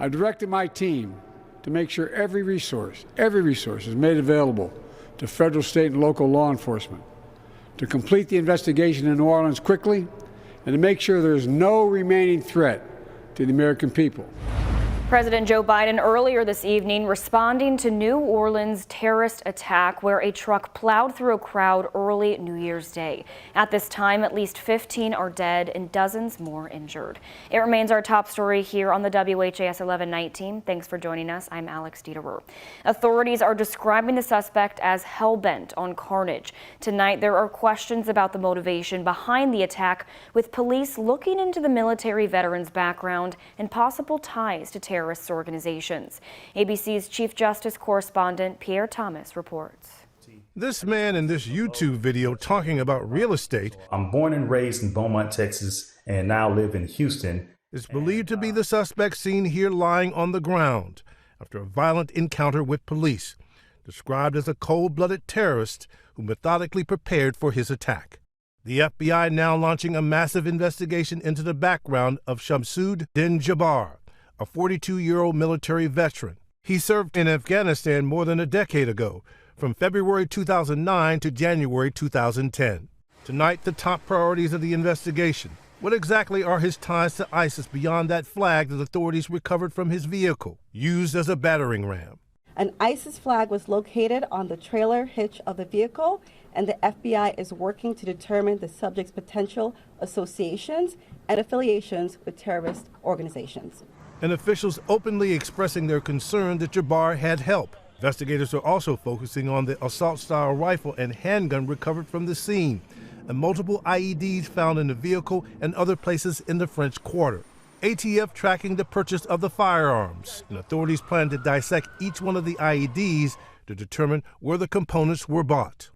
I directed my team to make sure every resource is made available to federal, state, and local law enforcement, to complete the investigation in New Orleans quickly, and to make sure there is no remaining threat to the American people. President Joe Biden earlier this evening responding to New Orleans terrorist attack where a truck plowed through a crowd early New Year's Day. At this time, at least 15 are dead and dozens more injured. It remains our top story here on the WHAS 1119. Thanks for joining us. I'm Alex Dieterer. Authorities are describing the suspect as hell-bent on carnage. Tonight, there are questions about the motivation behind the attack, with police looking into the military veteran's background and possible ties to terrorist organizations. ABC's Chief Justice correspondent Pierre Thomas reports. This man in this YouTube video talking about real estate, I'm born and raised in Beaumont, Texas, and now live in Houston, is believed to be the suspect seen here lying on the ground after a violent encounter with police, described as a cold-blooded terrorist who methodically prepared for his attack. The FBI now launching a massive investigation into the background of Shamsud-Din Jabbar, a 42-year-old military veteran. He served in Afghanistan more than a decade ago, from February 2009 to January 2010. Tonight, the top priorities of the investigation. What exactly are his ties to ISIS beyond that flag that authorities recovered from his vehicle, used as a battering ram? An ISIS flag was located on the trailer hitch of the vehicle, and the FBI is working to determine the subject's potential associations and affiliations with terrorist organizations. And officials openly expressing their concern that Jabbar had help. Investigators are also focusing on the assault-style rifle and handgun recovered from the scene, and multiple IEDs found in the vehicle and other places in the French Quarter. ATF tracking the purchase of the firearms, and authorities plan to dissect each one of the IEDs to determine where the components were bought.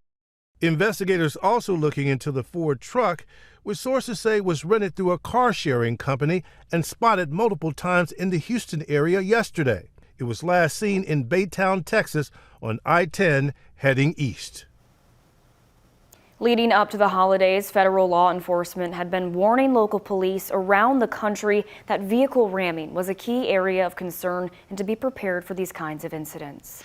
Investigators also looking into the Ford truck, which sources say was rented through a car-sharing company and spotted multiple times in the Houston area yesterday. It was last seen in Baytown, Texas, on I-10 heading east. Leading up to the holidays, federal law enforcement had been warning local police around the country that vehicle ramming was a key area of concern and to be prepared for these kinds of incidents.